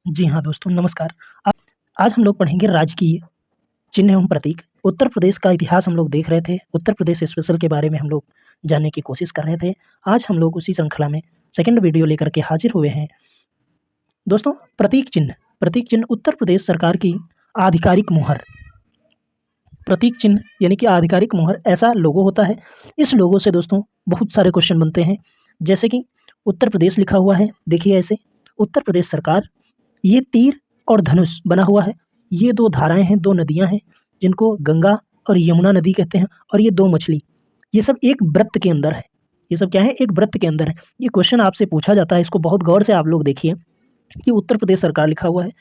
जी हाँ दोस्तों, नमस्कार। आ आज हम लोग पढ़ेंगे राजकीय चिन्ह एवं प्रतीक। उत्तर प्रदेश का इतिहास हम लोग देख रहे थे, उत्तर प्रदेश स्पेशल के बारे में हम लोग जानने की कोशिश कर रहे थे। आज हम लोग उसी श्रृंखला में सेकंड वीडियो लेकर के हाजिर हुए हैं। दोस्तों, प्रतीक चिन्ह उत्तर प्रदेश सरकार की आधिकारिक मुहर। प्रतीक चिन्ह यानी कि आधिकारिक मुहर ऐसा लोगो होता है, इस लोगो से दोस्तों बहुत सारे क्वेश्चन बनते हैं। जैसे कि उत्तर प्रदेश लिखा हुआ है, देखिए ऐसे, उत्तर प्रदेश सरकार, ये तीर और धनुष बना हुआ है। ये 2 धाराएँ हैं, 2 नदियाँ हैं, जिनको गंगा और यमुना नदी कहते हैं, और ये 2 मछली, ये सब एक वृत्त के अंदर है। ये सब क्या है? एक वृत्त के अंदर है। ये क्वेश्चन आपसे पूछा जाता है, इसको बहुत गौर से आप लोग देखिए कि उत्तर प्रदेश सरकार लिखा हुआ है,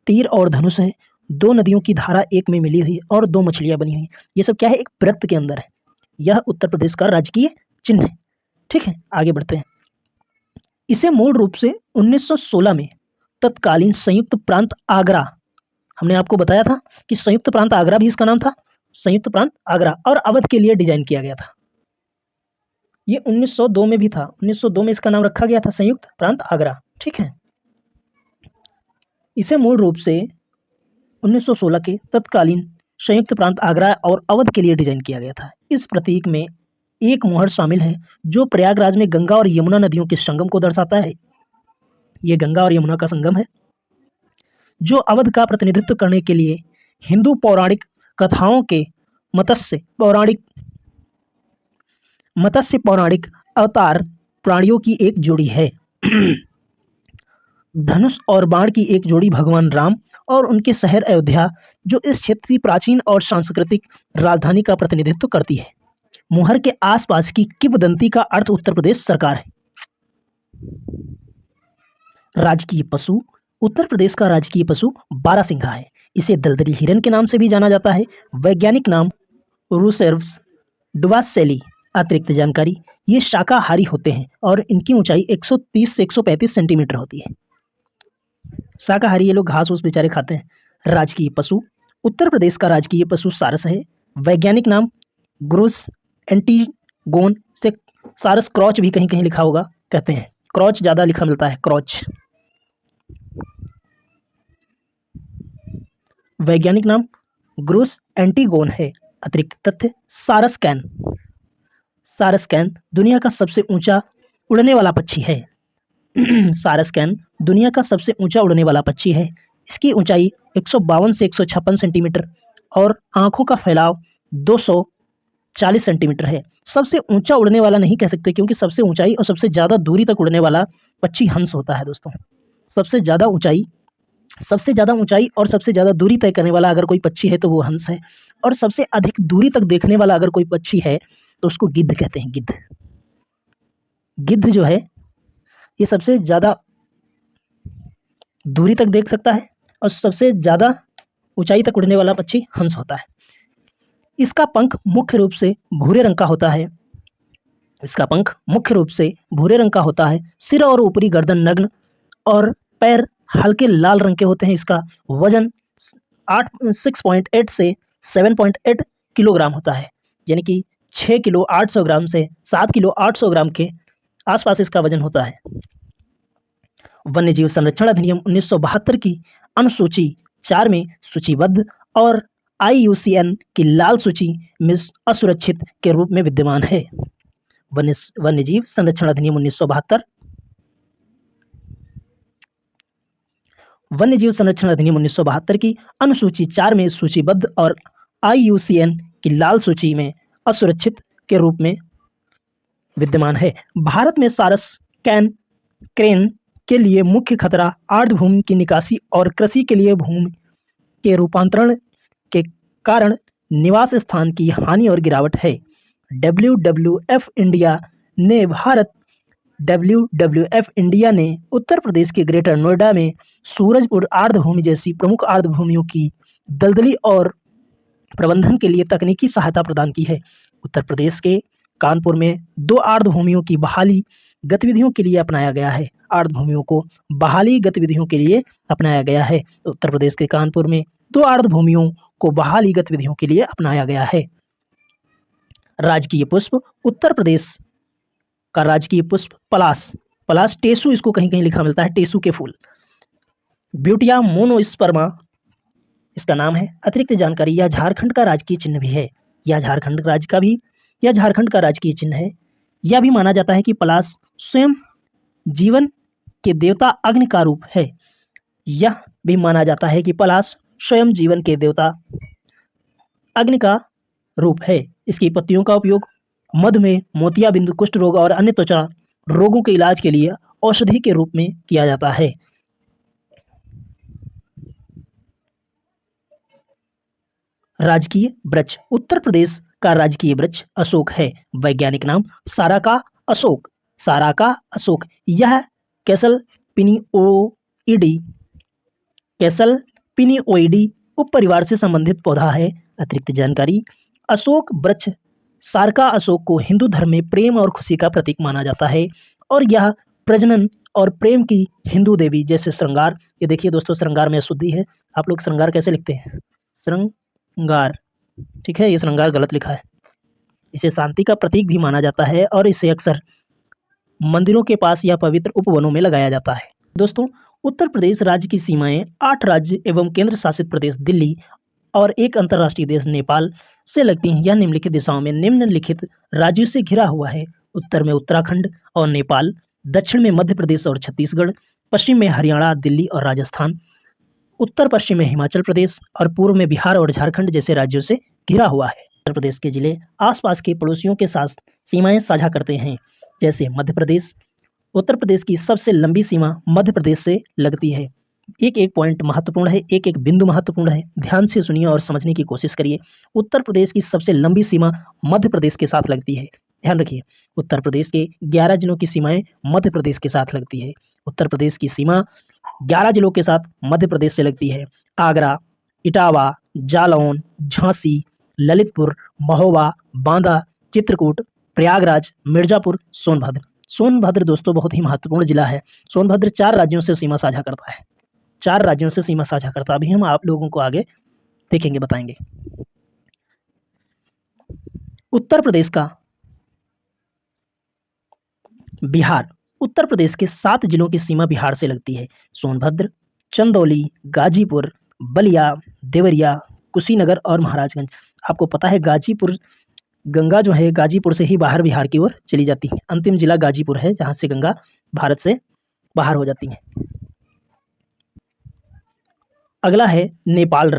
तीर और धनुष है, 2 नदियों की धारा एक में मिली हुई है और 2 मछलियाँ बनी हुई हैं। ये सब क्या है? एक वृत्त के अंदर है। यह उत्तर प्रदेश का राजकीय चिन्ह है। ठीक है, आगे बढ़ते हैं। इसे मूल रूप से 1916 में तत्कालीन संयुक्त प्रांत आगरा, हमने आपको बताया था कि संयुक्त प्रांत आगरा भी इसका नाम था, संयुक्त प्रांत आगरा, और अवध के लिए डिजाइन किया गया था। ये 1902 में भी था, 1902 में इसका नाम रखा गया था संयुक्त प्रांत आगरा। ठीक है, इसे मूल रूप से 1916 के तत्कालीन संयुक्त प्रांत आगरा और अवध के लिए डिजाइन किया गया था। इस प्रतीक में एक मुहर शामिल है जो प्रयागराज में गंगा और यमुना नदियों के संगम को दर्शाता है। ये गंगा और यमुना का संगम है, जो अवध का प्रतिनिधित्व करने के लिए हिंदू पौराणिक कथाओं के मत्स्य पौराणिक अवतार प्राणियों की एक जोड़ी है। धनुष और बाण की एक जोड़ी भगवान राम और उनके शहर अयोध्या, जो इस क्षेत्र की प्राचीन और सांस्कृतिक राजधानी का प्रतिनिधित्व करती है। मुहर के आसपास की किंवदंती का अर्थ उत्तर प्रदेश सरकार है। राजकीय पशु, उत्तर प्रदेश का राजकीय पशु बारहसिंघा है। इसे दलदली हिरन के नाम से भी जाना जाता है। वैज्ञानिक नाम रूसेर्व्स डुवासेली। अतिरिक्त जानकारी, ये शाकाहारी होते हैं और इनकी ऊंचाई 130 से 135 सेंटीमीटर होती है। शाकाहारी ये लोग घास फूस बेचारे खाते हैं। राजकीय पशु, उत्तर प्रदेश का राजकीय पशु सारस है। वैज्ञानिक नाम ग्रोस एंटीगोन से, सारस क्रॉच भी कहीं कहीं लिखा होगा, कहते हैं। क्रॉच ज़्यादा लिखा मिलता है, क्रॉच। वैज्ञानिक नाम ग्रोस एंटीगोन है। अतिरिक्त तथ्य, सारस कैन दुनिया का सबसे ऊंचा उड़ने वाला पक्षी है। सारस कैन दुनिया का सबसे ऊंचा उड़ने वाला पक्षी है। इसकी ऊंचाई 152 से 156 सेंटीमीटर और आंखों का फैलाव 240 सेंटीमीटर है। सबसे ऊंचा उड़ने वाला नहीं कह सकते, क्योंकि सबसे ऊंचाई और सबसे ज़्यादा दूरी तक उड़ने वाला पक्षी हंस होता है दोस्तों। सबसे ज़्यादा ऊंचाई और सबसे ज़्यादा दूरी तय करने वाला अगर कोई पक्षी है तो वो हंस है, और सबसे अधिक दूरी तक देखने वाला अगर कोई पक्षी है तो उसको गिद्ध कहते हैं। गिद्ध जो है, ये सबसे ज़्यादा दूरी तक देख सकता है और सबसे ज़्यादा ऊंचाई तक उड़ने वाला पक्षी हंस होता है। इसका पंख मुख्य रूप से भूरे रंग का होता है। सिर और ऊपरी गर्दन नग्न और पैर हल्के लाल रंग के होते हैं। इसका वजन 6.8 से 7.8 किलोग्राम होता है, यानी कि 6 किलो 800 ग्राम से 7 किलो 800 ग्राम के आसपास इसका वजन होता है। वन्यजीव संरक्षण अधिनियम 1972 की अनुसूची 4 में सूचीबद्ध और IUCN की लाल सूची में असुरक्षित के रूप में विद्यमान है। वन्यजीव संरक्षण अधिनियम 1972, वन्यजीव संरक्षण अधिनियम 1972 की अनुसूची 4 में सूचीबद्ध और IUCN की लाल सूची में असुरक्षित के रूप में विद्यमान है। भारत में सारस क्रेन के लिए मुख्य खतरा आर्द्रभूमि की निकासी और कृषि के लिए भूमि के रूपांतरण के कारण निवास स्थान की हानि और गिरावट है। WWF इंडिया ने उत्तर प्रदेश के ग्रेटर नोएडा में सूरजपुर आर्द्रभूमि जैसी प्रमुख आर्द्रभूमियों की दलदली और प्रबंधन के लिए तकनीकी सहायता प्रदान की है। उत्तर प्रदेश के कानपुर में 2 आर्द्रभूमियों की बहाली गतिविधियों के लिए अपनाया गया है। उत्तर प्रदेश के कानपुर में 2 आर्द्रभूमियों को बहाली गतिविधियों के लिए अपनाया गया है। राजकीय पुष्प, उत्तर प्रदेश का राजकीय पुष्प पलाश, टेसू इसको कहीं कहीं लिखा मिलता है, टेसू के फूल। ब्यूटिया मोनोस्पर्मा इसका नाम है। अतिरिक्त जानकारी, यह झारखंड का राजकीय चिन्ह भी है। यह झारखंड का राजकीय चिन्ह है। यह भी माना जाता है कि पलाश स्वयं जीवन के देवता अग्नि का रूप है। यह भी माना जाता है कि पलाश स्वयं जीवन के देवता अग्नि का रूप है। इसकी पत्तियों का उपयोग मधुमेह, मोतियाबिंद, कुष्ठ रोग और अन्य त्वचा रोगों के इलाज के लिए औषधि के रूप में किया जाता है। राजकीय वृक्ष, उत्तर प्रदेश का राजकीय वृक्ष अशोक है। वैज्ञानिक नाम साराका अशोक। साराका अशोक। यह कैसल पिनिओइडी कैसल पिनिओइडी उपपरिवार से संबंधित पौधा है। अतिरिक्त जानकारी, अशोक वृक्ष सारका अशोक को हिंदू धर्म में प्रेम और खुशी का प्रतीक माना जाता है और यह प्रजनन और प्रेम की हिंदू देवी जैसे श्रृंगार, ये देखिए दोस्तों श्रृंगार में अशुद्धि है। आप लोग श्रृंगार कैसे लिखते हैं? श्रृंगार, ठीक है, ये श्रृंगार गलत लिखा है। इसे शांति का प्रतीक भी माना जाता है और इसे अक्सर मंदिरों के पास या पवित्र उपवनों में लगाया जाता है। दोस्तों, उत्तर प्रदेश राज्य की सीमाएं 8 राज्य एवं केंद्र शासित प्रदेश दिल्ली और एक अंतर्राष्ट्रीय देश नेपाल से लगती हैं। यह निम्नलिखित दिशाओं में निम्नलिखित राज्यों से घिरा हुआ है। उत्तर में उत्तराखंड और नेपाल, दक्षिण में मध्य प्रदेश और छत्तीसगढ़, पश्चिम में हरियाणा, दिल्ली और राजस्थान, उत्तर पश्चिम में हिमाचल प्रदेश और पूर्व में बिहार और झारखंड जैसे राज्यों से घिरा हुआ है। उत्तर प्रदेश के जिले आसपास के पड़ोसियों के साथ सीमाएं साझा करते हैं, जैसे मध्य प्रदेश। उत्तर प्रदेश की सबसे लंबी सीमा मध्य प्रदेश से लगती है। एक एक पॉइंट महत्वपूर्ण है, एक एक बिंदु महत्वपूर्ण है, ध्यान से सुनिए और समझने की कोशिश करिए। उत्तर प्रदेश की सबसे लंबी सीमा मध्य प्रदेश के साथ लगती है। ध्यान रखिए, उत्तर प्रदेश के 11 जिलों की सीमाएं मध्य प्रदेश के साथ लगती है। उत्तर प्रदेश की सीमा 11 जिलों के साथ मध्य प्रदेश से लगती है। आगरा, इटावा, जालौन, झांसी, ललितपुर, महोबा, बांदा, चित्रकूट, प्रयागराज, मिर्जापुर, सोनभद्र। सोनभद्र दोस्तों बहुत ही महत्वपूर्ण जिला है। सोनभद्र 4 राज्यों से सीमा साझा करता है। 4 राज्यों से सीमा साझा करता है। अभी हम आप लोगों को आगे देखेंगे, बताएंगे। उत्तर प्रदेश का बिहार, उत्तर प्रदेश के 7 जिलों की सीमा बिहार से लगती है। सोनभद्र, चंदौली, गाजीपुर, बलिया, देवरिया, कुशीनगर और महाराजगंज। आपको पता है गाजीपुर, गंगा जो है गाजीपुर से ही बाहर बिहार की ओर चली जाती है। अंतिम जिला गाजीपुर है जहां से गंगा भारत से बाहर हो जाती है। अगला है नेपाल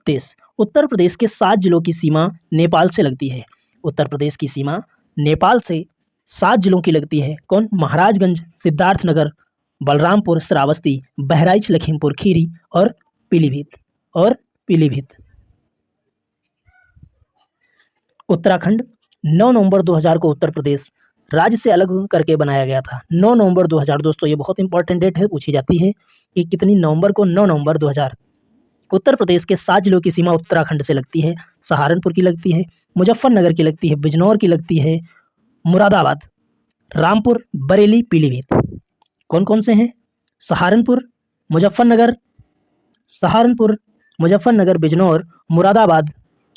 देश। उत्तर प्रदेश के 7 जिलों की सीमा नेपाल से लगती है। उत्तर प्रदेश की सीमा नेपाल से 7 जिलों की लगती है। कौन? महाराजगंज, सिद्धार्थनगर, बलरामपुर, श्रावस्ती, बहराइच, लखीमपुर खीरी और पीलीभीत। उत्तराखंड 9 नवंबर 2000 को उत्तर प्रदेश राज्य से अलग करके बनाया गया था। 9 नवंबर 2000 दोस्तों, ये बहुत इंपॉर्टेंट डेट है, पूछी जाती है कि कितनी नवंबर को? 9 नवंबर 2000। उत्तर प्रदेश के 7 जिलों की सीमा उत्तराखंड से लगती है। सहारनपुर की लगती है, मुजफ्फरनगर की लगती है, बिजनौर की लगती है, मुरादाबाद, रामपुर, बरेली, पीलीभीत। कौन कौन से हैं? सहारनपुर, मुजफ्फरनगर, बिजनौर, मुरादाबाद,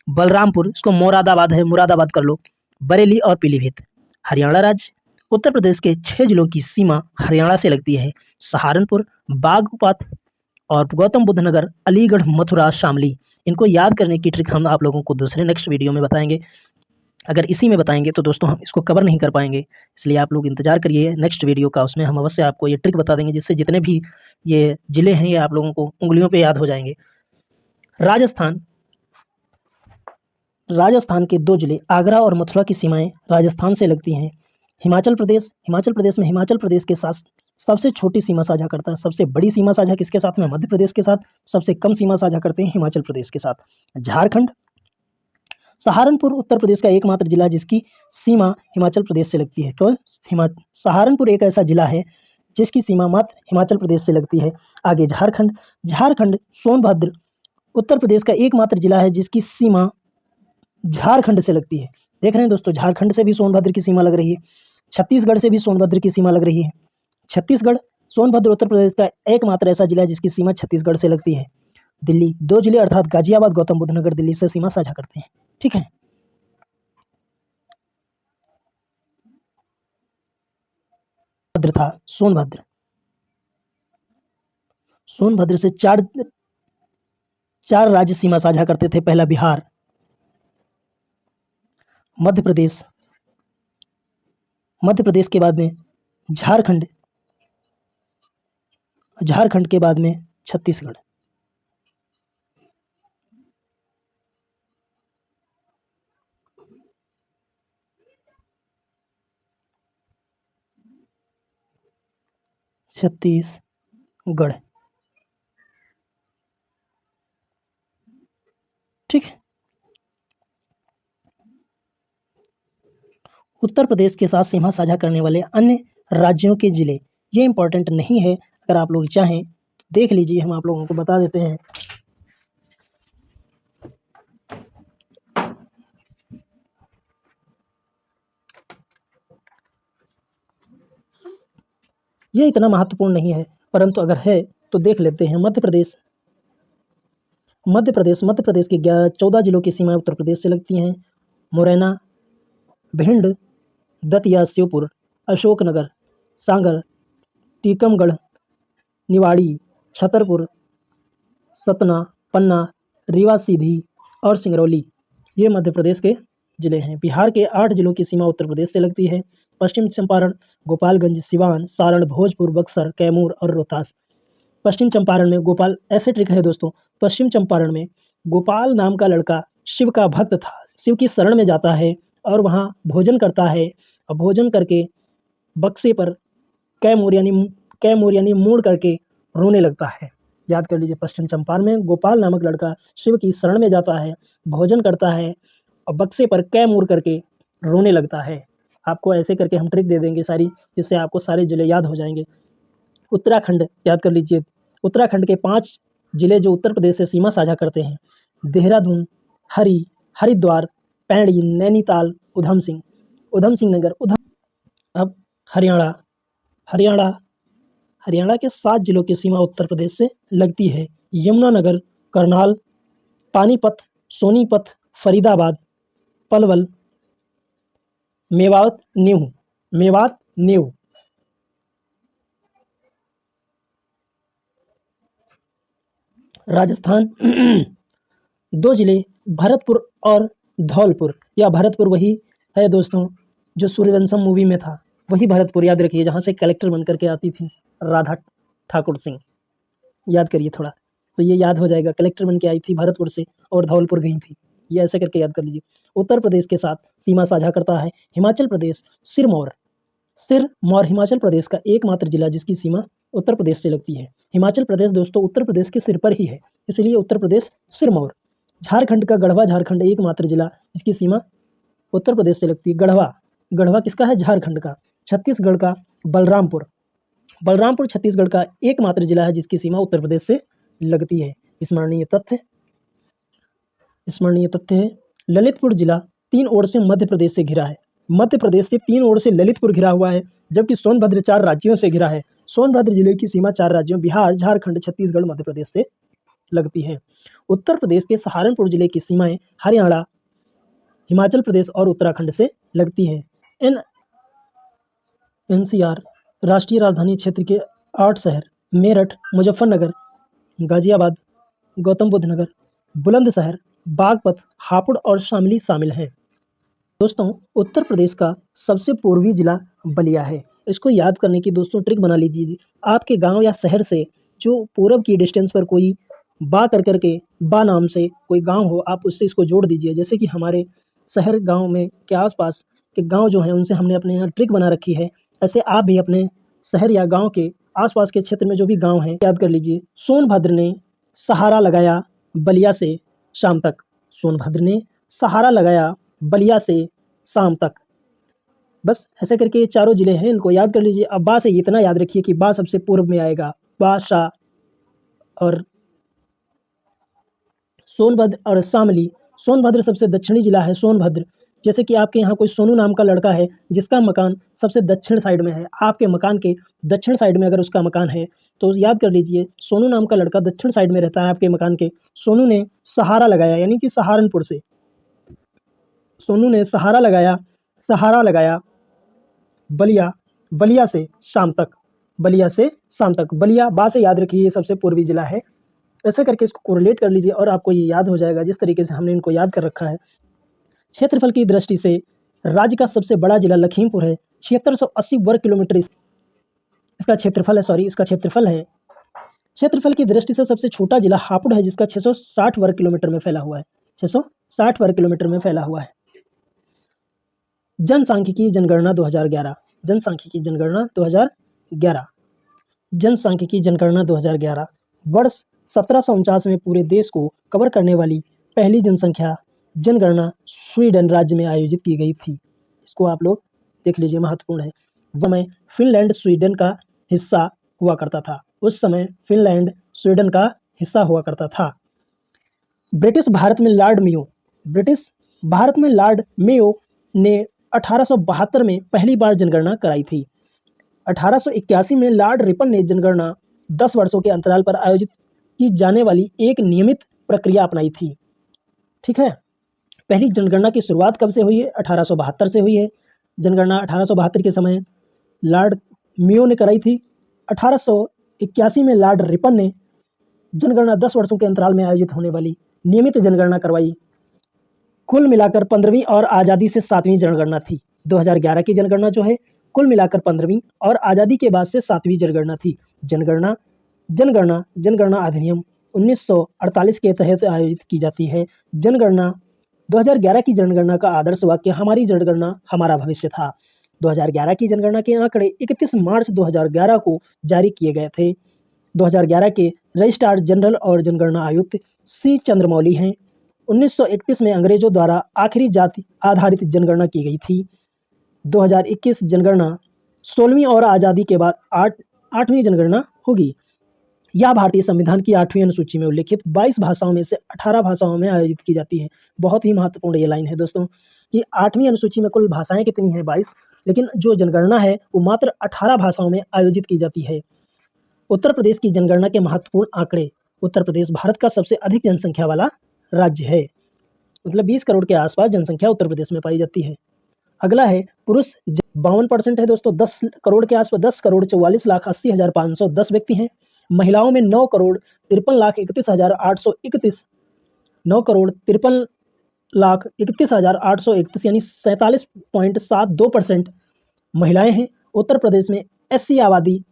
बलरामपुर, इसको मोरादाबाद है, मुरादाबाद कर लो, बरेली और पीलीभीत। हरियाणा राज्य, उत्तर प्रदेश के 6 जिलों की सीमा हरियाणा से लगती है। सहारनपुर, बागपत और गौतम बुद्ध नगर, अलीगढ़, मथुरा, शामली। इनको याद करने की ट्रिक हम आप लोगों को दूसरे नेक्स्ट वीडियो में बताएंगे। अगर इसी में बताएंगे तो दोस्तों हम इसको कवर नहीं कर पाएंगे, इसलिए आप लोग इंतजार करिए नेक्स्ट वीडियो का। उसमें हम अवश्य आपको ये ट्रिक बता देंगे, जिससे जितने भी ये जिले हैं ये आप लोगों को उंगलियों पे याद हो जाएंगे। राजस्थान के 2 जिले आगरा और मथुरा की सीमाएं राजस्थान से लगती हैं। हिमाचल प्रदेश में हिमाचल प्रदेश के साथ सबसे छोटी सीमा साझा करता है। सबसे बड़ी सीमा साझा किसके साथ में? मध्य प्रदेश के साथ। सबसे कम सीमा साझा करते हैं हिमाचल प्रदेश के साथ। झारखंड, सहारनपुर उत्तर प्रदेश का एकमात्र जिला जिसकी सीमा हिमाचल प्रदेश से लगती है। तो सहारनपुर एक ऐसा जिला है जिसकी सीमा मात्र हिमाचल प्रदेश से लगती है। आगे झारखंड सोनभद्र उत्तर प्रदेश का एकमात्र जिला है जिसकी सीमा झारखंड से लगती है। देख रहे हैं दोस्तों, झारखंड से भी सोनभद्र की सीमा लग रही है। छत्तीसगढ़ से भी सोनभद्र की सीमा लग रही है। छत्तीसगढ़, सोनभद्र उत्तर प्रदेश का एकमात्र ऐसा जिला है जिसकी सीमा छत्तीसगढ़ से लगती है। दिल्ली, 2 जिले अर्थात गाजियाबाद, गौतम बुद्ध नगर दिल्ली से सीमा साझा करते हैं। ठीक है, सोनभद्र सोनभद्र से चार चार राज्य सीमा साझा करते थे। पहला बिहार, मध्य प्रदेश, मध्य प्रदेश के बाद में झारखंड, झारखंड के बाद में छत्तीसगढ़। छत्तीसगढ़, ठीक है। उत्तर प्रदेश के साथ सीमा साझा करने वाले अन्य राज्यों के जिले, ये इंपॉर्टेंट नहीं है, अगर आप लोग चाहें देख लीजिए, हम आप लोगों को बता देते हैं। ये इतना महत्वपूर्ण नहीं है, परंतु अगर है तो देख लेते हैं। मध्य प्रदेश, मध्य प्रदेश के 14 जिलों की सीमाएं उत्तर प्रदेश से लगती हैं। मुरैना, भिंड, दतिया, श्योपुर, अशोकनगर, सागर, टीकमगढ़, निवाड़ी, छतरपुर, सतना, पन्ना, रीवा सीधी और सिंगरौली, ये मध्य प्रदेश के जिले हैं। बिहार के 8 जिलों की सीमा उत्तर प्रदेश से लगती है। पश्चिम चंपारण, गोपालगंज, सिवान, सारण, भोजपुर, बक्सर, कैमूर और रोहतास। पश्चिम चंपारण में गोपाल, ऐसे ट्रिक है दोस्तों, पश्चिम चंपारण में गोपाल नाम का लड़का शिव का भक्त था, शिव की शरण में जाता है और वहाँ भोजन करता है, और भोजन करके बक्से पर कैमूर यानी मोड़ करके रोने लगता है। याद कर लीजिए, पश्चिम चंपारण में गोपाल नामक लड़का शिव की शरण में जाता है, भोजन करता है और बक्से पर कैमूर करके रोने लगता है। आपको ऐसे करके हम ट्रिक दे देंगे सारी, जिससे आपको सारे जिले याद हो जाएंगे। उत्तराखंड, याद कर लीजिए, उत्तराखंड के 5 जिले जो उत्तर प्रदेश से सीमा साझा करते हैं: देहरादून, हरिद्वार, पैड़ी, नैनीताल, उधम सिंह नगर। अब हरियाणा, हरियाणा हरियाणा के 7 जिलों की सीमा उत्तर प्रदेश से लगती है: यमुनानगर, करनाल, पानीपत, सोनीपत, फरीदाबाद, पलवल, मेवात, न्यू। राजस्थान 2 जिले, भरतपुर और धौलपुर, या भरतपुर वही है दोस्तों जो सूर्यवंशम मूवी में था, वही भरतपुर, याद रखिए, जहाँ से कलेक्टर बन करके आती थी राधा ठाकुर सिंह। याद करिए थोड़ा, तो ये याद हो जाएगा, कलेक्टर बन के आई थी भरतपुर से और धौलपुर गई थी, ये ऐसे करके याद कर लीजिए। उत्तर प्रदेश के साथ सीमा साझा करता है हिमाचल प्रदेश, सिरमौर हिमाचल प्रदेश का एकमात्र जिला जिसकी सीमा उत्तर प्रदेश से लगती है। हिमाचल प्रदेश दोस्तों उत्तर प्रदेश के सिर पर ही है, इसलिए उत्तर प्रदेश सिरमौर। झारखंड का गढ़वा, झारखंड एकमात्र जिला जिसकी सीमा उत्तर प्रदेश से लगती है। गढ़वा किसका है? झारखंड का। छत्तीसगढ़ का बलरामपुर, छत्तीसगढ़ का एकमात्र जिला है जिसकी सीमा उत्तर प्रदेश से लगती है। स्मरणीय तथ्य है, ललितपुर जिला 3 ओर से मध्य प्रदेश से घिरा है। मध्य प्रदेश से 3 ओर से ललितपुर घिरा हुआ है, जबकि सोनभद्र 4 राज्यों से घिरा है। सोनभद्र जिले की सीमा 4 राज्यों बिहार, झारखंड, छत्तीसगढ़, मध्य प्रदेश से लगती है। उत्तर प्रदेश के सहारनपुर जिले की सीमाएं हरियाणा, हिमाचल प्रदेश और उत्तराखंड से लगती है। एनसीआर राष्ट्रीय राजधानी क्षेत्र के 8 शहर मेरठ, मुजफ्फरनगर, गाजियाबाद, गौतम बुद्ध नगर, बुलंदशहर, बागपत, हापुड़ और शामली शामिल हैं। दोस्तों उत्तर प्रदेश का सबसे पूर्वी जिला बलिया है। इसको याद करने की दोस्तों ट्रिक बना लीजिए। आपके गांव या शहर से जो पूरब की डिस्टेंस पर कोई बा नाम से कोई गांव हो, आप उससे इसको जोड़ दीजिए। जैसे कि हमारे शहर गांव में के आसपास के गांव जो हैं उनसे हमने अपने यहाँ ट्रिक बना रखी है, ऐसे आप भी अपने शहर या गांव के आसपास के क्षेत्र में जो भी गांव हैं याद कर लीजिए। सोनभद्र ने सहारा लगाया बलिया से शाम तक, सोनभद्र ने सहारा लगाया बलिया से शाम तक। बस ऐसे करके ये चारों जिले हैं, इनको याद कर लीजिए। अब बा से इतना याद रखिए कि बा सबसे पूर्व में आएगा, बा, शा और सोनभद्र और शामली। सोनभद्र सबसे दक्षिणी जिला है। सोनभद्र, जैसे कि आपके यहाँ कोई सोनू नाम का लड़का है जिसका मकान सबसे दक्षिण साइड में है, आपके मकान के दक्षिण साइड में अगर उसका मकान है तो याद कर लीजिए सोनू नाम का लड़का दक्षिण साइड में रहता है आपके मकान के। सोनू ने सहारा लगाया, यानी कि सहारनपुर से सोनू ने सहारा लगाया बलिया से शाम तक। बलिया से शाम तक। बलिया बा से याद रखिए, ये सबसे पूर्वी जिला है। ऐसे करके इसको कोरिलेट कर लीजिए और आपको ये याद हो जाएगा जिस तरीके से हमने इनको याद कर रखा है। क्षेत्रफल की दृष्टि से राज्य का सबसे बड़ा जिला लखीमपुर है। 7680 वर्ग किलोमीटर इसका क्षेत्रफल है। इसका क्षेत्रफल है। क्षेत्रफल की दृष्टि से सबसे छोटा जिला हापुड़ है, जिसका 660 वर्ग किलोमीटर में फैला हुआ है। 660 वर्ग किलोमीटर में फैला हुआ है। जनसांख्यिकी जनगणना 2011। जनसांख्यिकी जनगणना 2011। जनसांख्यिकी जनगणना 2011 वर्ष 1749 में पूरे देश को कवर करने वाली पहली जनसंख्या जनगणना स्वीडन राज्य में आयोजित की गई थी। इसको आप लोग देख लीजिए, महत्वपूर्ण है। वह में फिनलैंड स्वीडन का हिस्सा हुआ करता था। उस समय फिनलैंड स्वीडन का हिस्सा हुआ करता था। ब्रिटिश भारत में लॉर्ड मेयो ने 1872 में पहली बार जनगणना कराई थी। 1881 में लॉर्ड रिपन ने जनगणना 10 वर्षों के अंतराल पर आयोजित की जाने वाली एक नियमित प्रक्रिया अपनाई थी। ठीक है, पहली जनगणना की शुरुआत कब से हुई है? 1872 से हुई है। जनगणना 1872 के समय लॉर्ड मेयो ने कराई थी। 1881 में लॉर्ड रिपन ने जनगणना 10 वर्षों के अंतराल में आयोजित होने वाली नियमित जनगणना करवाई। कुल मिलाकर 15वीं और आज़ादी से 7वीं जनगणना थी। 2011 की जनगणना जो है कुल मिलाकर 15वीं और आज़ादी के बाद से 7वीं जनगणना थी। जनगणना अधिनियम 1948 के तहत आयोजित की जाती है। जनगणना 2011 की जनगणना का आदर्श वाक्य हमारी जनगणना हमारा भविष्य था। 2011 की जनगणना के आंकड़े 31 मार्च 2011 को जारी किए गए थे। 2011 के रजिस्ट्रार जनरल और जनगणना आयुक्त सी चंद्रमौली हैं। 1931 में अंग्रेजों द्वारा आखिरी जाति आधारित जनगणना की गई थी। 2021 जनगणना 16वीं और आज़ादी के बाद 8वीं जनगणना होगी। यह भारतीय संविधान की 8वीं अनुसूची में उल्लिखित 22 भाषाओं में से 18 भाषाओं में आयोजित की जाती है। बहुत ही महत्वपूर्ण ये लाइन है दोस्तों कि 8वीं अनुसूची में कुल भाषाएं कितनी हैं? 22, लेकिन जो जनगणना है वो मात्र 18 भाषाओं में आयोजित की जाती है। उत्तर प्रदेश की जनगणना के महत्वपूर्ण आंकड़े। उत्तर प्रदेश भारत का सबसे अधिक जनसंख्या वाला राज्य है। मतलब 20 करोड़ के आसपास जनसंख्या उत्तर प्रदेश में पाई जाती है। अगला है पुरुष 52% है दोस्तों। 10 करोड़ के आसपास 10,44,80,510 व्यक्ति हैं। महिलाओं में 9,53,31,831 9,53,31,831 यानी 47.72% महिलाएं हैं। उत्तर प्रदेश में एससी आबादी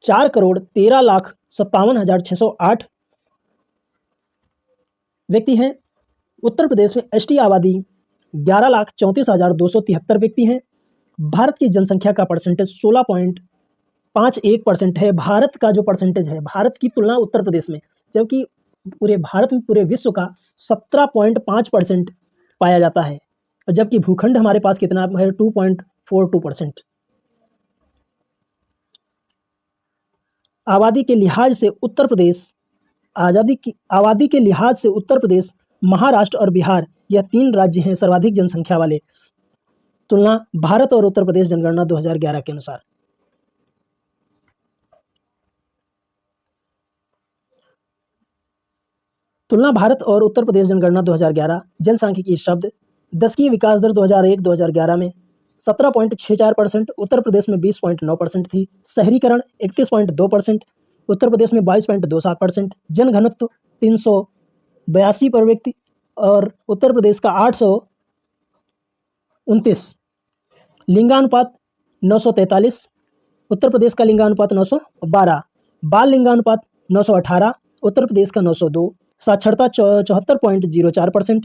4,13,57,608 व्यक्ति हैं। उत्तर प्रदेश में एसटी आबादी 11,34,273 व्यक्ति हैं। भारत की जनसंख्या का परसेंटेज 16.51% है। भारत का जो परसेंटेज है, भारत की तुलना उत्तर प्रदेश में, जबकि पूरे भारत में पूरे विश्व का 17.5% पाया जाता है, जबकि भूखंड हमारे पास कितना है? 2.42%। आबादी के लिहाज से उत्तर प्रदेश, महाराष्ट्र और बिहार, यह 3 राज्य हैं सर्वाधिक जनसंख्या वाले। तुलना भारत और उत्तर प्रदेश जनगणना 2011 के अनुसार। तुलना भारत और उत्तर प्रदेश जनगणना 2011। जनसांख्यिकी शब्द 10वीं विकास दर 2001-2011 में 17.64%, उत्तर प्रदेश में 20.9% थी। शहरीकरण 31.2%, उत्तर प्रदेश में 22.27%। जनघनत्व 382 पर व्यक्ति और उत्तर प्रदेश का 829। लिंगानुपात 943, उत्तर प्रदेश का लिंगानुपात 912। बाल लिंगानुपात 918, उत्तर प्रदेश का 902। साक्षरता 74.04%,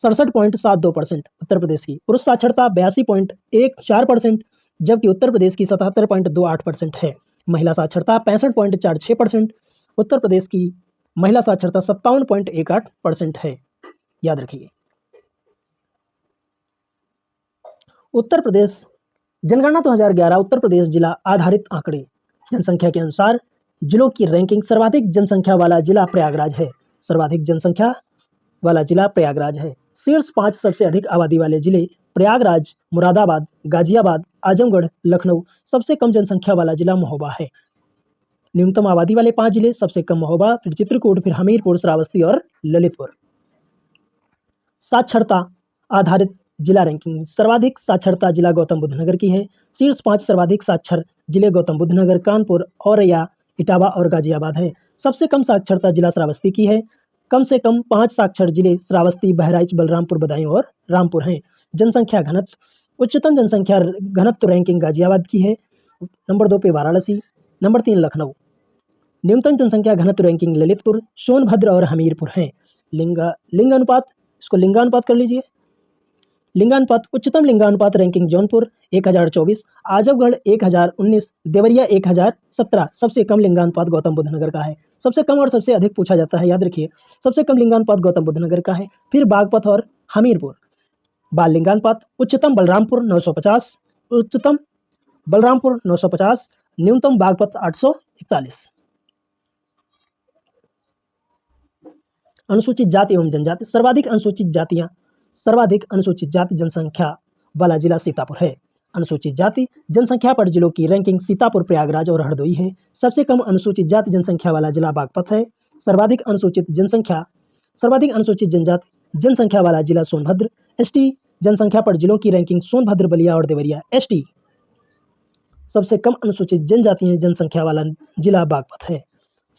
67.72% उत्तर प्रदेश की। पुरुष साक्षरता 82.14%, जबकि उत्तर प्रदेश की 77.28% है। महिला साक्षरता 65.46%, उत्तर प्रदेश की महिला साक्षरता 57.18% है। याद रखिए। उत्तर प्रदेश जनगणना 2011 उत्तर प्रदेश जिला आधारित आंकड़े। जनसंख्या के अनुसार जिलों की रैंकिंग। सर्वाधिक जनसंख्या वाला जिला प्रयागराज है। सर्वाधिक जनसंख्या वाला जिला प्रयागराज है। शीर्ष 5 सबसे अधिक आबादी वाले जिले प्रयागराज, मुरादाबाद, गाजियाबाद, आजमगढ़, लखनऊ। सबसे कम जनसंख्या वाला जिला महोबा है। न्यूनतम आबादी वाले 5 जिले, सबसे कम महोबा, फिर चित्रकूट, फिर हमीरपुर, श्रावस्ती और ललितपुर। साक्षरता आधारित जिला रैंकिंग। सर्वाधिक साक्षरता जिला गौतम बुद्ध नगर की है। शीर्ष 5 सर्वाधिक साक्षर जिले गौतम बुद्ध नगर, कानपुर, औरैया, इटावा और गाजियाबाद है। सबसे कम साक्षरता जिला श्रावस्ती की है। कम से कम 5 साक्षर जिले श्रावस्ती, बहराइच, बलरामपुर, बदायूं और रामपुर हैं। जनसंख्या घनत्व, उच्चतम जनसंख्या घनत्व रैंकिंग गाजियाबाद की है। नंबर 2 पे वाराणसी, नंबर 3 लखनऊ। न्यूनतम जनसंख्या घनत्व रैंकिंग ललितपुर, सोनभद्र और हमीरपुर हैं। लिंगानुपात, इसको लिंगानुपात कर लीजिए। लिंगानुपात, उच्चतम लिंगानुपात रैंकिंग जौनपुर 1024, आजमगढ़ 1019, देवरिया 1017। सबसे कम लिंगानुपात गौतम बुद्ध नगर का है। सबसे कम और सबसे अधिक पूछा जाता है, याद रखिए। सबसे कम लिंगानुपात गौतम बुद्ध नगर का है, फिर बागपत और हमीरपुर। बाल लिंगानुपात, उच्चतम बलरामपुर 950, उच्चतम बलरामपुर 950, न्यूनतम बागपत 841। अनुसूचित जाति एवं जनजाति, सर्वाधिक अनुसूचित जाति जनसंख्या वाला जिला सीतापुर है। अनुसूचित जाति जनसंख्या पर जिलों की रैंकिंग सीतापुर, प्रयागराज और हरदोई है। सबसे कम अनुसूचित जाति जनसंख्या वाला जिला बागपत है। सर्वाधिक अनुसूचित जनसंख्या वाला जिला सोनभद्र। एसटी जनसंख्या पर जिलों की रैंकिंग सोनभद्र, बलिया और देवरिया। एसटी सबसे कम अनुसूचित जनजातीय जनसंख्या वाला जिला बागपत है।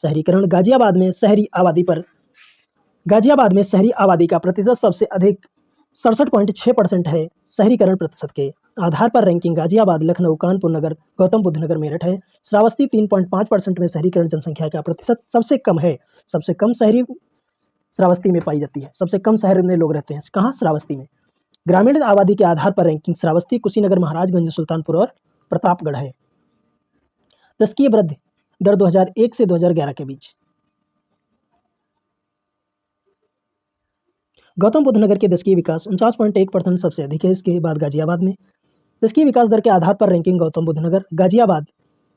शहरीकरण, गाजियाबाद में शहरी आबादी का प्रतिशत सबसे अधिक 67.6% है। शहरीकरण प्रतिशत के आधार पर रैंकिंग गाजियाबाद, लखनऊ, कानपुर नगर, गौतम बुद्ध नगर, मेरठ है। श्रावस्ती 3.5% में शहरीकरण जनसंख्या का प्रतिशत सबसे कम है। सबसे कम शहरी श्रावस्ती में पाई जाती है। सबसे कम शहर में लोग रहते हैं, कहाँ? श्रावस्ती में। ग्रामीण आबादी के आधार पर रैंकिंग श्रावस्ती, कुशीनगर, महाराजगंज, सुल्तानपुर और प्रतापगढ़ है। दशकीय वृद्धि दर 2001 से 2011 के बीच। गौतम बुद्ध नगर के दशकीय विकास 49.1% सबसे अधिक है। इसके बाद गाजियाबाद में दशकीय विकास दर के आधार पर रैंकिंग गौतम बुद्ध नगर, गाजियाबाद,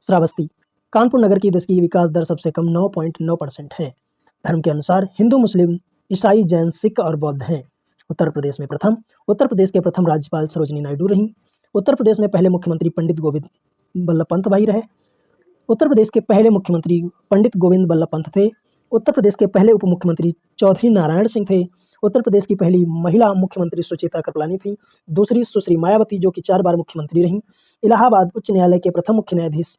श्रावस्ती, कानपुर नगर की दशकीय विकास दर सबसे कम 9.9% है। धर्म के अनुसार हिंदू, मुस्लिम, ईसाई, जैन, सिख और बौद्ध हैं। उत्तर प्रदेश के प्रथम राज्यपाल सरोजिनी नायडू रहीं। उत्तर प्रदेश में पहले मुख्यमंत्री पंडित गोविंद बल्लभ पंत भाई रहे। उत्तर प्रदेश के पहले मुख्यमंत्री पंडित गोविंद बल्लभ पंत थे। उत्तर प्रदेश के पहले उप मुख्यमंत्री चौधरी नारायण सिंह थे। उत्तर प्रदेश की पहली महिला मुख्यमंत्री सुचेता कृपलानी थी। दूसरी सुश्री मायावती, जो कि 4 बार मुख्यमंत्री रहीं। इलाहाबाद उच्च न्यायालय के प्रथम मुख्य न्यायाधीश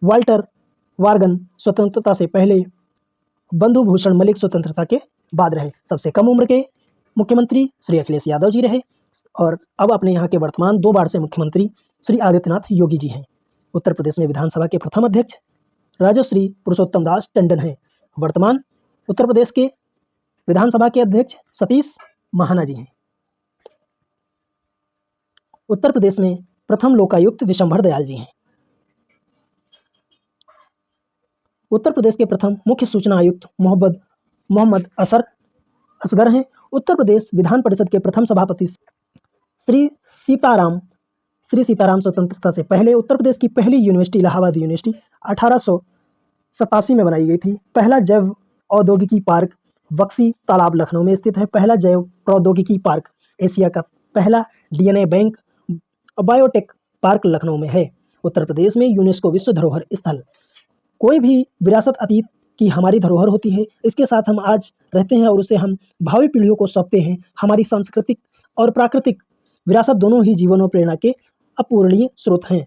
वाल्टर वार्गन स्वतंत्रता से पहले, बंधु भूषण मलिक स्वतंत्रता के बाद रहे। सबसे कम उम्र के मुख्यमंत्री श्री अखिलेश यादव जी रहे। और अब अपने यहाँ के वर्तमान 2 बार से मुख्यमंत्री श्री आदित्यनाथ योगी जी हैं। उत्तर प्रदेश में विधानसभा के प्रथम अध्यक्ष राजश्री पुरुषोत्तम दास टंडन हैं। वर्तमान उत्तर प्रदेश के विधानसभा के अध्यक्ष सतीश महाना जी हैं। उत्तर प्रदेश में प्रथम लोकायुक्त विशंभर दयाल जी हैं। उत्तर प्रदेश के प्रथम मुख्य सूचना आयुक्त मोहम्मद असगर हैं। उत्तर प्रदेश विधान परिषद के प्रथम सभापति श्री सीताराम स्वतंत्रता से पहले। उत्तर प्रदेश की पहली यूनिवर्सिटी इलाहाबाद यूनिवर्सिटी 1887 में बनाई गई थी। पहला जैव औद्योगिकी पार्क बक्सी तालाब लखनऊ में स्थित है। पहला जैव प्रौद्योगिकी पार्क, एशिया का पहला DNA bank, biotech park Lucknow में है। उत्तर प्रदेश में यूनेस्को विश्व धरोहर स्थल। कोई भी विरासत अतीत की हमारी धरोहर होती है। इसके साथ हम आज रहते हैं और उसे हम भावी पीढ़ियों को सौंपते हैं। हमारी सांस्कृतिक और प्राकृतिक विरासत दोनों ही जीवन और प्रेरणा के अपूरणीय स्रोत हैं।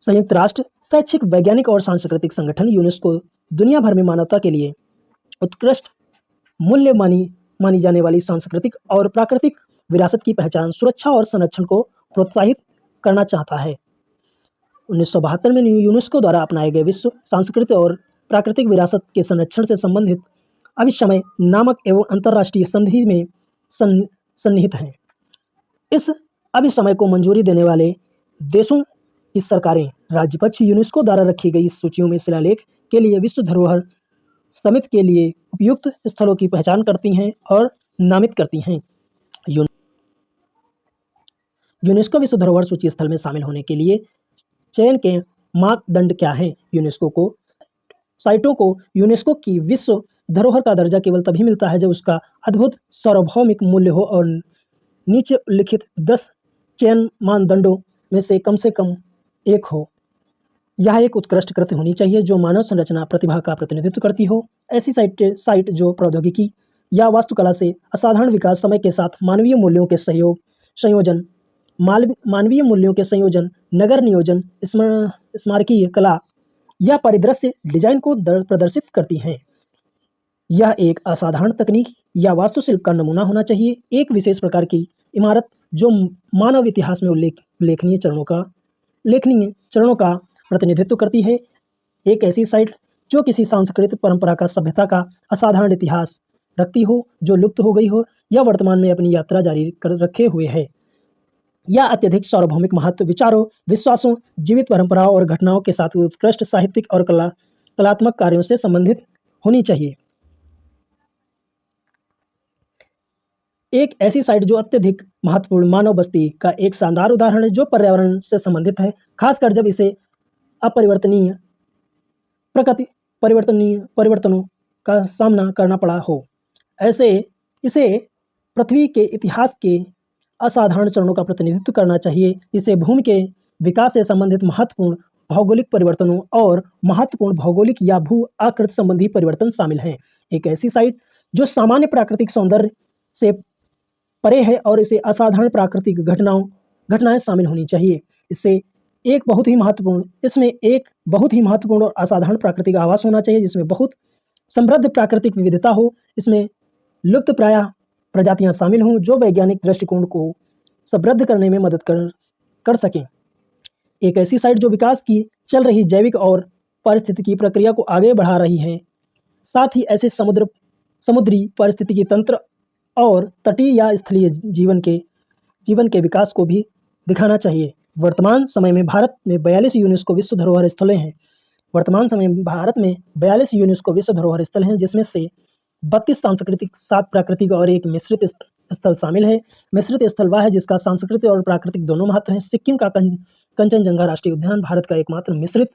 संयुक्त राष्ट्र शैक्षिक, वैज्ञानिक और सांस्कृतिक संगठन यूनेस्को दुनिया भर में मानवता के लिए उत्कृष्ट मूल्य मानी जाने वाली सांस्कृतिक और प्राकृतिक विरासत की पहचान, सुरक्षा और संरक्षण को प्रोत्साहित करना चाहता है। 1972 में यूनेस्को द्वारा अपनाए गए विश्व सांस्कृतिक और प्राकृतिक विरासत के संरक्षण से संबंधित अभिसमय नामक एवं अंतर्राष्ट्रीय संधि में सन्निहित हैं। इस अभिसमय को मंजूरी देने वाले देशों की सरकारें राज्य पक्ष यूनेस्को द्वारा रखी गई सूचियों में शिलालेख के लिए विश्व धरोहर समिति के लिए उपयुक्त स्थलों की पहचान करती हैं और नामित करती हैं। यूनेस्को विश्व धरोहर सूची स्थल में शामिल होने के लिए चयन के मापदंड क्या हैं? साइटों को यूनेस्को की विश्व धरोहर का दर्जा केवल तभी मिलता है जब उसका अद्भुत सार्वभौमिक मूल्य हो और नीचे उल्लिखित 10 चयन मानदंडों में से कम एक हो। यह एक उत्कृष्ट कृति होनी चाहिए जो मानव संरचना प्रतिभा का प्रतिनिधित्व करती हो। ऐसी साइट जो प्रौद्योगिकी या वास्तुकला से असाधारण विकास, समय के साथ मानवीय मूल्यों के सहयोग संयोजन, मानवीय मूल्यों के संयोजन, नगर नियोजन, स्मारकीय कला या परिदृश्य डिजाइन को प्रदर्शित करती हैं। यह एक असाधारण तकनीक या वास्तुशिल्प का नमूना होना चाहिए, एक विशेष प्रकार की इमारत जो मानव इतिहास में उल्लेखनीय चरणों का प्रतिनिधित्व करती है। एक ऐसी साइट जो किसी सांस्कृतिक परंपरा का सभ्यता का असाधारण इतिहास रखती हो, जो लुप्त हो गई हो या वर्तमान में अपनी यात्रा जारी कर रखे हुए है, या अत्यधिक सार्वभौमिक महत्व, विचारों, विश्वासों, जीवित परंपराओं और घटनाओं के साथ उत्कृष्ट साहित्यिक और कलात्मक कार्यों से संबंधित होनी चाहिए। एक ऐसी साइट जो अत्यधिक महत्वपूर्ण मानव बस्ती का एक शानदार उदाहरण है, जो पर्यावरण से संबंधित है, खासकर जब इसे अपरिवर्तनीय प्रकृति परिवर्तनों का सामना करना पड़ा हो। इसे पृथ्वी के इतिहास के असाधारण चरणों का प्रतिनिधित्व करना चाहिए। इसे भूमि के विकास से संबंधित महत्वपूर्ण भौगोलिक परिवर्तनों और महत्वपूर्ण भौगोलिक या भू आकृति संबंधी परिवर्तन शामिल हैं। एक ऐसी साइट जो सामान्य प्राकृतिक सौंदर्य से परे है और इसे असाधारण प्राकृतिक घटनाएं शामिल होनी चाहिए। इसमें एक बहुत ही महत्वपूर्ण और असाधारण प्राकृतिक आवास होना चाहिए, जिसमें बहुत समृद्ध प्राकृतिक विविधता हो। इसमें लुप्त प्राय प्रजातियां शामिल हों, जो वैज्ञानिक दृष्टिकोण को समृद्ध करने में मदद कर सकें। एक ऐसी साइट जो विकास की चल रही जैविक और पारिस्थितिकी प्रक्रिया को आगे बढ़ा रही है, साथ ही ऐसे समुद्री पारिस्थितिकी तंत्र और तटीय या स्थलीय जीवन के विकास को भी दिखाना चाहिए। वर्तमान समय में भारत में 42 यूनेस्को विश्व धरोहर स्थलें हैं। जिसमें से 32 सांस्कृतिक, 7 प्राकृतिक और एक मिश्रित स्थल शामिल है। मिश्रित स्थल वह है जिसका सांस्कृतिक और प्राकृतिक दोनों महत्व हैं। सिक्किम का कंचनजंगा राष्ट्रीय उद्यान भारत का एकमात्र मिश्रित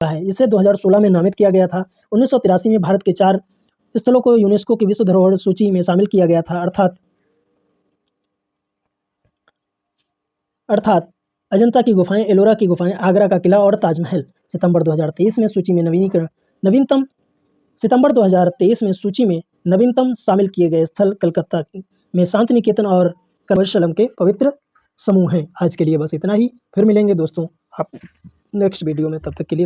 है। इसे 2016 में नामित किया गया था। 1983 में भारत के 4 स्थलों को यूनेस्को की विश्व धरोहर सूची में शामिल किया गया था, अर्थात अजंता की गुफाएं, एलोरा की गुफाएं, आगरा का किला और ताजमहल। सितंबर 2023 में सूची में नवीनतम शामिल किए गए स्थल कलकत्ता में शांति निकेतन और करवशलम के पवित्र समूह हैं। आज के लिए बस इतना ही। फिर मिलेंगे दोस्तों आप नेक्स्ट वीडियो में, तब तक के लिए